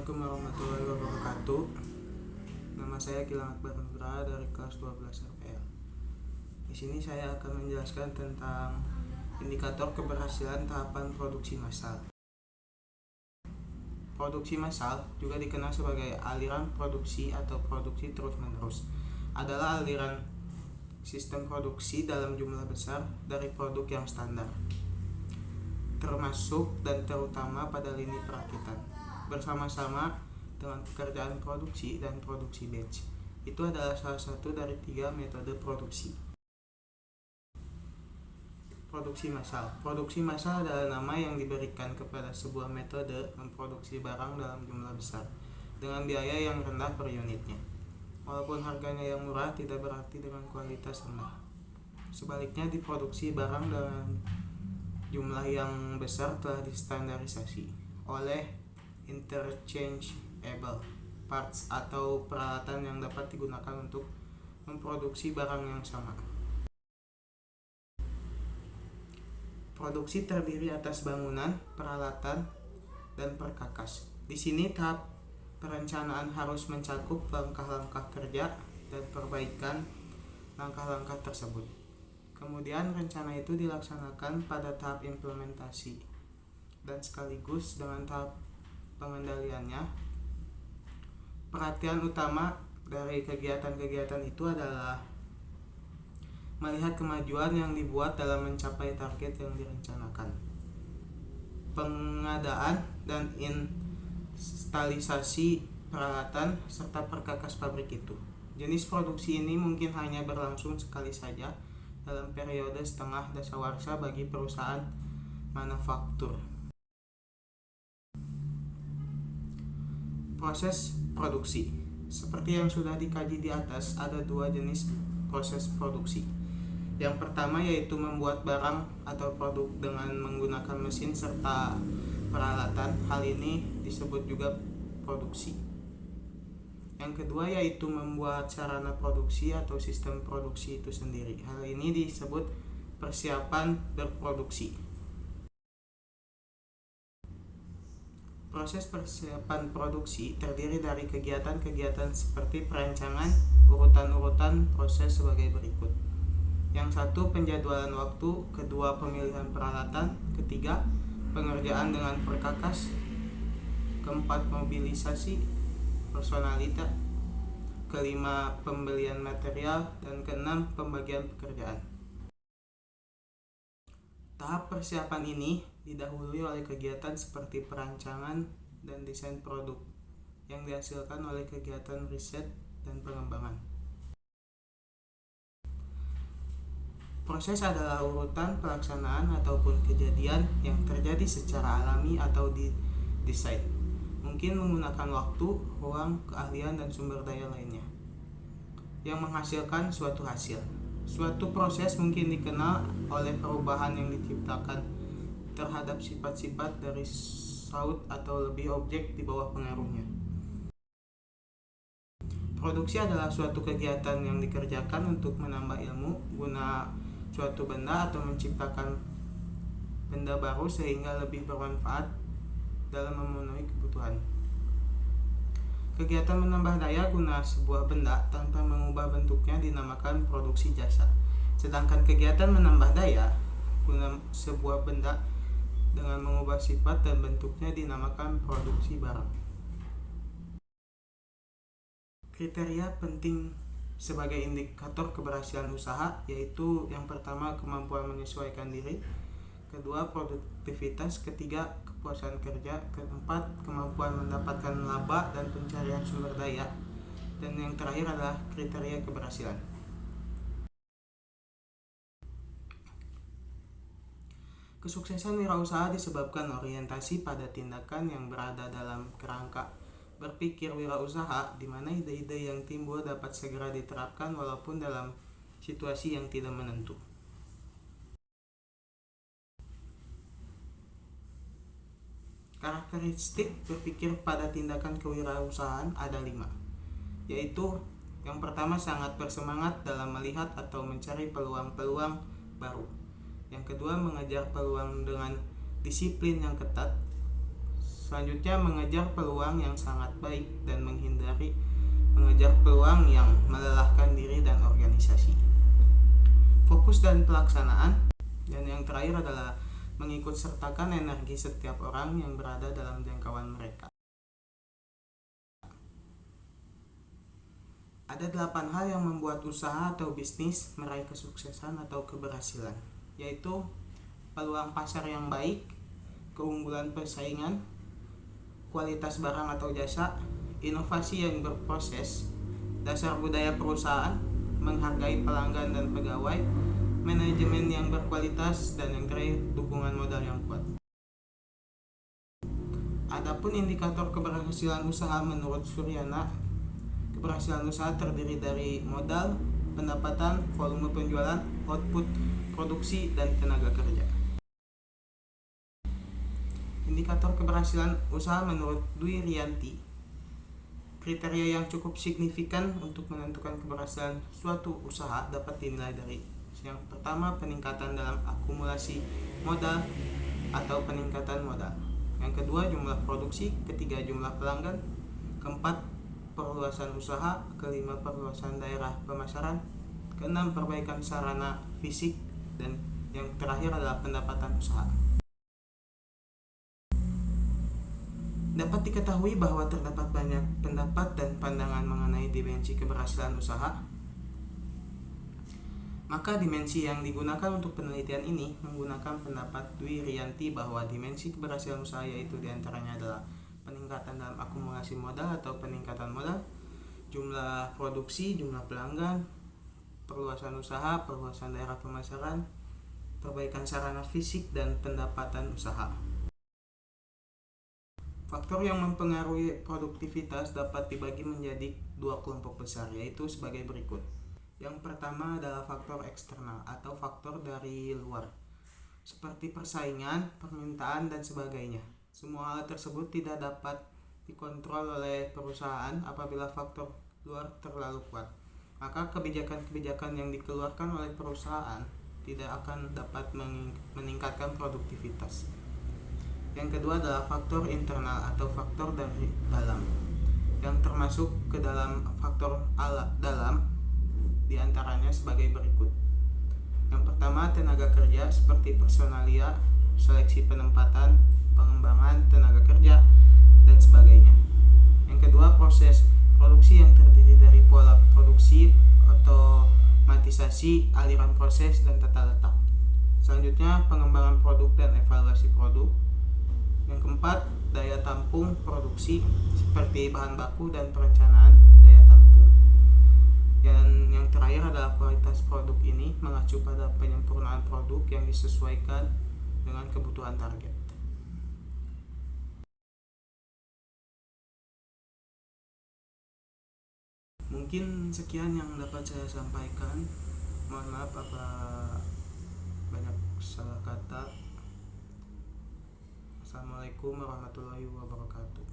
Assalamualaikum warahmatullahi wabarakatuh. Nama saya Gilang Akbar Nugraha dari kelas 12 RPL. Di sini saya akan menjelaskan tentang indikator keberhasilan tahapan produksi massal. Produksi massal juga dikenal sebagai aliran produksi atau produksi terus-menerus. Adalah aliran sistem produksi dalam jumlah besar dari produk yang standar, termasuk dan terutama pada lini perakitan, bersama-sama dengan pekerjaan produksi dan produksi batch. Itu adalah salah satu dari 3 metode produksi. Produksi massal. Produksi massal adalah nama yang diberikan kepada sebuah metode memproduksi barang dalam jumlah besar dengan biaya yang rendah per unitnya. Walaupun harganya yang murah, tidak berarti dengan kualitas rendah. Sebaliknya, diproduksi barang dengan jumlah yang besar telah distandarisasi oleh interchangeable parts atau peralatan yang dapat digunakan untuk memproduksi barang yang sama. Produksi terdiri atas bangunan, peralatan, dan perkakas. Di sini tahap perencanaan harus mencakup langkah-langkah kerja dan perbaikan langkah-langkah tersebut. Kemudian rencana itu dilaksanakan pada tahap implementasi dan sekaligus dengan tahap pengendaliannya. Perhatian utama dari kegiatan-kegiatan itu adalah melihat kemajuan yang dibuat dalam mencapai target yang direncanakan, pengadaan dan instalisasi peralatan serta perkakas pabrik itu. Jenis produksi ini mungkin hanya berlangsung sekali saja dalam periode setengah dasawarsa bagi perusahaan manufaktur. Proses produksi. Seperti yang sudah dikaji di atas, ada 2 jenis proses produksi. Yang pertama yaitu membuat barang atau produk dengan menggunakan mesin serta peralatan. Hal ini disebut juga produksi. Yang kedua yaitu membuat sarana produksi atau sistem produksi itu sendiri. Hal ini disebut persiapan berproduksi. Proses persiapan produksi terdiri dari kegiatan-kegiatan seperti perancangan, urutan-urutan proses sebagai berikut. Yang satu, penjadwalan waktu. Kedua, pemilihan peralatan. Ketiga, pengerjaan dengan perkakas. Keempat, mobilisasi personalita. Kelima, pembelian material. Dan keenam, pembagian pekerjaan. Tahap persiapan ini didahului oleh kegiatan seperti perancangan dan desain produk yang dihasilkan oleh kegiatan riset dan pengembangan. Proses adalah urutan pelaksanaan ataupun kejadian yang terjadi secara alami atau didesain, mungkin menggunakan waktu, ruang, keahlian, dan sumber daya lainnya, yang menghasilkan suatu hasil. Suatu proses mungkin dikenal oleh perubahan yang diciptakan terhadap sifat-sifat dari saut atau lebih objek di bawah pengaruhnya. Produksi adalah suatu kegiatan yang dikerjakan untuk menambah ilmu guna suatu benda atau menciptakan benda baru sehingga lebih bermanfaat dalam memenuhi kebutuhan. Kegiatan menambah daya guna sebuah benda tanpa mengubah bentuknya dinamakan produksi jasa. Sedangkan kegiatan menambah daya guna sebuah benda dengan mengubah sifat dan bentuknya dinamakan produksi barang. Kriteria penting sebagai indikator keberhasilan usaha yaitu yang pertama, kemampuan menyesuaikan diri. Kedua, produktivitas. Ketiga, kepuasan kerja. Keempat, kemampuan mendapatkan laba dan pencarian sumber daya. Dan yang terakhir adalah kriteria keberhasilan. Kesuksesan wirausaha disebabkan orientasi pada tindakan yang berada dalam kerangka berpikir wirausaha, di mana ide-ide yang timbul dapat segera diterapkan walaupun dalam situasi yang tidak menentu. Karakteristik berpikir pada tindakan kewirausahaan ada 5, yaitu yang pertama, sangat bersemangat dalam melihat atau mencari peluang-peluang baru. Yang kedua, mengejar peluang dengan disiplin yang ketat Selanjutnya, mengejar peluang yang sangat baik dan menghindari mengejar peluang yang melelahkan diri dan organisasi. Fokus dan pelaksanaan. Dan yang terakhir adalah mengikut sertakan energi setiap orang yang berada dalam jangkauan mereka. Ada 8 hal yang membuat usaha atau bisnis meraih kesuksesan atau keberhasilan, yaitu peluang pasar yang baik, keunggulan persaingan, kualitas barang atau jasa, inovasi yang berproses, dasar budaya perusahaan, menghargai pelanggan dan pegawai, manajemen yang berkualitas, dan yang terakhir, dukungan modal yang kuat. Adapun indikator keberhasilan usaha menurut Suryana, keberhasilan usaha terdiri dari modal, pendapatan, volume penjualan, output, produksi, dan tenaga kerja. Indikator keberhasilan usaha menurut Dwi Rianti, kriteria yang cukup signifikan untuk menentukan keberhasilan suatu usaha dapat dinilai dari: yang pertama, peningkatan dalam akumulasi modal atau peningkatan modal. Yang kedua, jumlah produksi. Ketiga, jumlah pelanggan. Keempat, perluasan usaha. Kelima, perluasan daerah pemasaran. Keenam, perbaikan sarana fisik. Dan yang terakhir adalah pendapatan usaha. Dapat diketahui bahwa terdapat banyak pendapat dan pandangan mengenai dimensi keberhasilan usaha. Maka dimensi yang digunakan untuk penelitian ini menggunakan pendapat Dwi Rianti bahwa dimensi keberhasilan usaha yaitu diantaranya adalah peningkatan dalam akumulasi modal atau peningkatan modal, jumlah produksi, jumlah pelanggan, perluasan usaha, perluasan daerah pemasaran, perbaikan sarana fisik, dan pendapatan usaha. Faktor yang mempengaruhi produktivitas dapat dibagi menjadi 2 kelompok besar, yaitu sebagai berikut. Yang pertama adalah faktor eksternal atau faktor dari luar, seperti persaingan, permintaan, dan sebagainya. Semua hal tersebut tidak dapat dikontrol oleh perusahaan apabila faktor luar terlalu kuat. Maka kebijakan-kebijakan yang dikeluarkan oleh perusahaan tidak akan dapat meningkatkan produktivitas. Yang kedua adalah faktor internal atau faktor dari dalam, yang termasuk ke dalam faktor dalam diantaranya sebagai berikut. Yang pertama, tenaga kerja seperti personalia, seleksi penempatan, pengembangan tenaga kerja, dan sebagainya. Yang kedua, proses produksi yang terdiri dari pola produksi, otomatisasi, aliran proses, dan tata letak. Selanjutnya, pengembangan produk dan evaluasi produk. Yang keempat, daya tampung produksi seperti bahan baku dan perencanaan daya tampung. Dan yang terakhir adalah kualitas produk. Ini mengacu pada penyempurnaan produk yang disesuaikan dengan kebutuhan target. Mungkin sekian yang dapat saya sampaikan. Mohon maaf apa banyak salah kata. Assalamualaikum warahmatullahi wabarakatuh.